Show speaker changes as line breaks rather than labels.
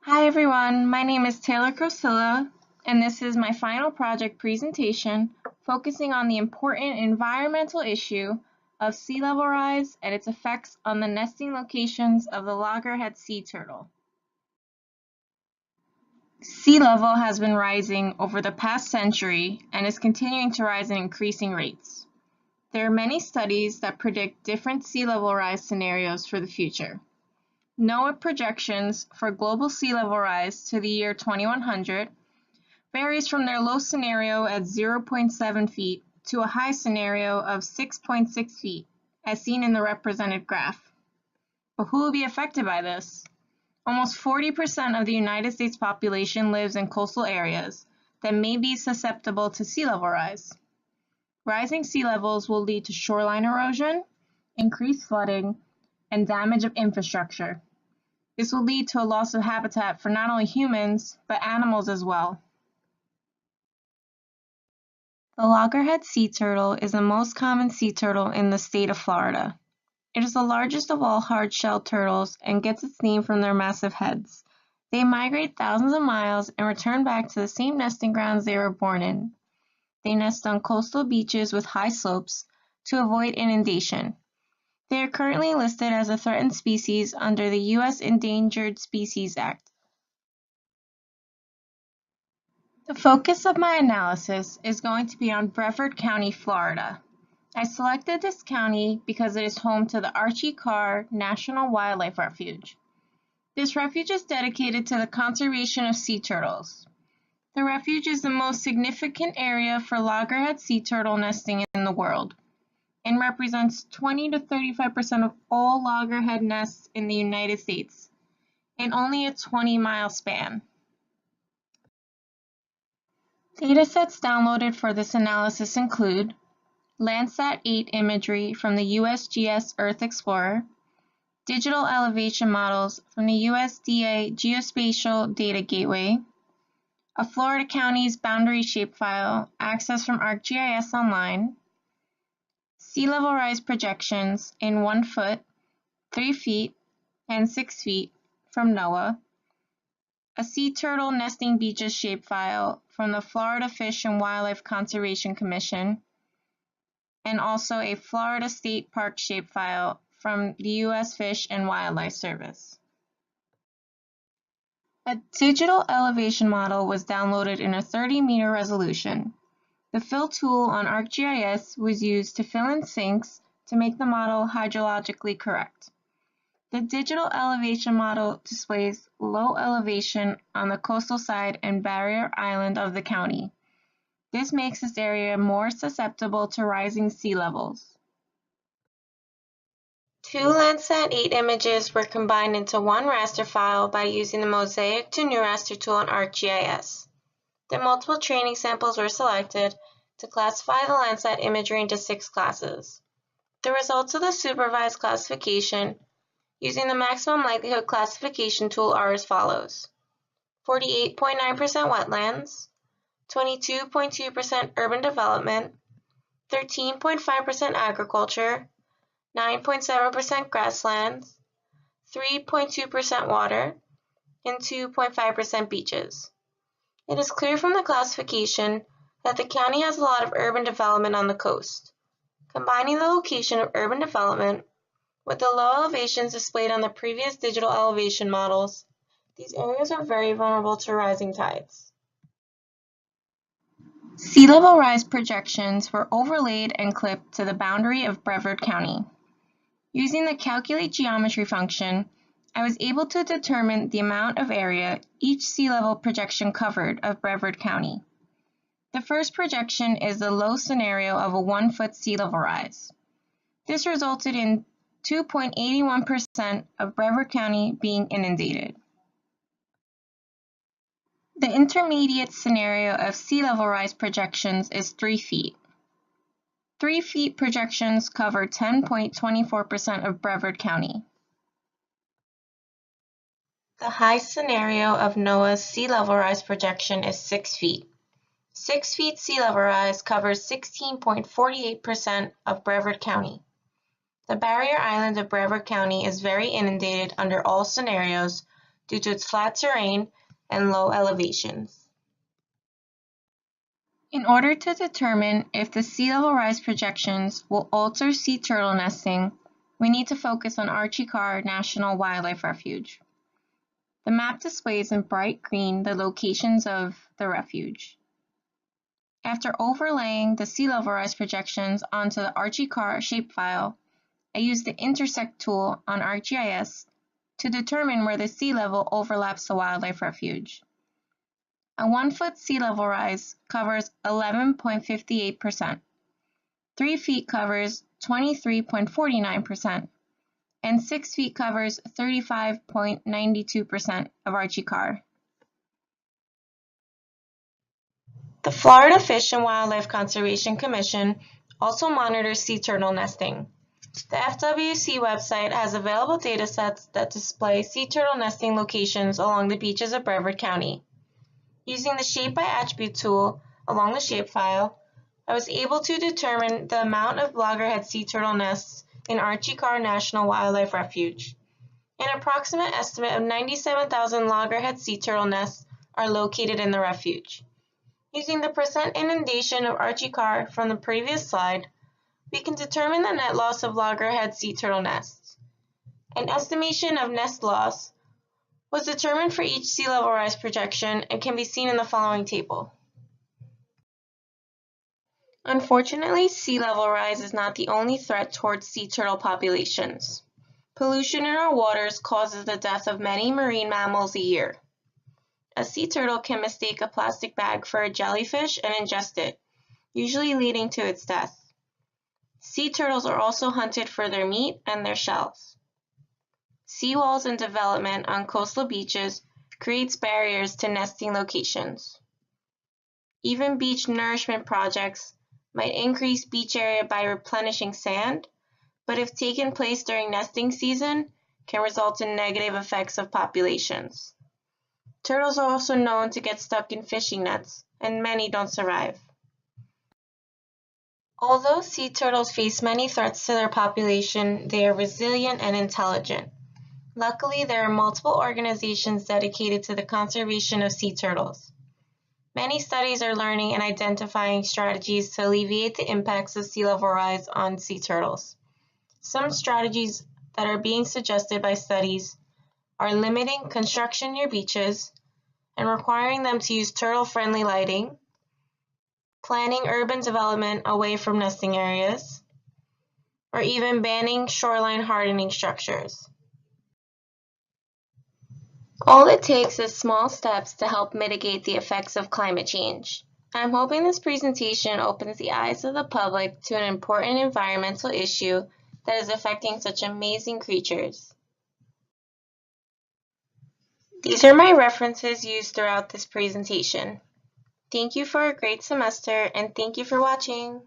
Hi everyone, my name is Taylor Crosilla, and this is my final project presentation focusing on the important environmental issue of sea level rise and its effects on the nesting locations of the loggerhead sea turtle. Sea level has been rising over the past century and is continuing to rise at increasing rates. There are many studies that predict different sea level rise scenarios for the future. NOAA projections for global sea level rise to the year 2100 varies from their low scenario at 0.7 feet to a high scenario of 6.6 feet, as seen in the represented graph. But who will be affected by this? Almost 40% of the United States population lives in coastal areas that may be susceptible to sea level rise. Rising sea levels will lead to shoreline erosion, increased flooding, and damage of infrastructure. This will lead to a loss of habitat for not only humans, but animals as well. The loggerhead sea turtle is the most common sea turtle in the state of Florida. It is the largest of all hard-shelled turtles and gets its name from their massive heads. They migrate thousands of miles and return back to the same nesting grounds they were born in. They nest on coastal beaches with high slopes to avoid inundation. They are currently listed as a threatened species under the U.S. Endangered Species Act. The focus of my analysis is going to be on Brevard County, Florida. I selected this county because it is home to the Archie Carr National Wildlife Refuge. This refuge is dedicated to the conservation of sea turtles. The refuge is the most significant area for loggerhead sea turtle nesting in the world and represents 20 to 35% of all loggerhead nests in the United States in only a 20-mile span. Datasets downloaded for this analysis include Landsat 8 imagery from the USGS Earth Explorer, digital elevation models from the USDA Geospatial Data Gateway, a Florida county's boundary shapefile accessed from ArcGIS Online, sea level rise projections in 1 foot, 3 feet, and 6 feet from NOAA, a sea turtle nesting beaches shapefile from the Florida Fish and Wildlife Conservation Commission, and also a Florida State Park shapefile from the U.S. Fish and Wildlife Service. A digital elevation model was downloaded in a 30-meter resolution. The fill tool on ArcGIS was used to fill in sinks to make the model hydrologically correct. The digital elevation model displays low elevation on the coastal side and barrier island of the county. This makes this area more susceptible to rising sea levels. Two Landsat 8 images were combined into one raster file by using the Mosaic to New Raster tool on ArcGIS. The multiple training samples were selected to classify the Landsat imagery into 6 classes. The results of the supervised classification using the maximum likelihood classification tool are as follows: 48.9% wetlands, 22.2% urban development, 13.5% agriculture, 9.7% grasslands, 3.2% water, and 2.5% beaches. It is clear from the classification that the county has a lot of urban development on the coast. Combining the location of urban development with the low elevations displayed on the previous digital elevation models, these areas are very vulnerable to rising tides. Sea level rise projections were overlaid and clipped to the boundary of Brevard County. Using the calculate geometry function, I was able to determine the amount of area each sea level projection covered of Brevard County. The first projection is the low scenario of a 1-foot sea level rise. This resulted in 2.81% of Brevard County being inundated. The intermediate scenario of sea level rise projections is 3 feet. 3 feet projections cover 10.24% of Brevard County. The high scenario of NOAA's sea level rise projection is 6 feet. 6 feet sea level rise covers 16.48% of Brevard County. The barrier island of Brevard County is very inundated under all scenarios due to its flat terrain and low elevations. In order to determine if the sea level rise projections will alter sea turtle nesting, we need to focus on Archie Carr National Wildlife Refuge. The map displays in bright green the locations of the refuge. After overlaying the sea level rise projections onto the Archie Carr shapefile, I used the Intersect tool on ArcGIS to determine where the sea level overlaps the wildlife refuge. A 1-foot sea level rise covers 11.58%, 3 feet covers 23.49%, and 6 feet covers 35.92% of Archie Carr. The Florida Fish and Wildlife Conservation Commission also monitors sea turtle nesting. The FWC website has available datasets that display sea turtle nesting locations along the beaches of Brevard County. Using the Shape by Attribute tool along the shapefile, I was able to determine the amount of loggerhead sea turtle nests in Archie Carr National Wildlife Refuge. An approximate estimate of 97,000 loggerhead sea turtle nests are located in the refuge. Using the percent inundation of Archie Carr from the previous slide, we can determine the net loss of loggerhead sea turtle nests. An estimation of nest loss was determined for each sea level rise projection and can be seen in the following table. Unfortunately, sea level rise is not the only threat towards sea turtle populations. Pollution in our waters causes the death of many marine mammals a year. A sea turtle can mistake a plastic bag for a jellyfish and ingest it, usually leading to its death. Sea turtles are also hunted for their meat and their shells. Seawalls and development on coastal beaches creates barriers to nesting locations. Even beach nourishment projects might increase beach area by replenishing sand, but if taken place during nesting season, can result in negative effects of populations. Turtles are also known to get stuck in fishing nets, and many don't survive. Although sea turtles face many threats to their population, they are resilient and intelligent. Luckily, there are multiple organizations dedicated to the conservation of sea turtles. Many studies are learning and identifying strategies to alleviate the impacts of sea level rise on sea turtles. Some strategies that are being suggested by studies are limiting construction near beaches and requiring them to use turtle-friendly lighting, planning urban development away from nesting areas, or even banning shoreline hardening structures. All it takes is small steps to help mitigate the effects of climate change. I'm hoping this presentation opens the eyes of the public to an important environmental issue that is affecting such amazing creatures. These are my references used throughout this presentation. Thank you for a great semester, and thank you for watching.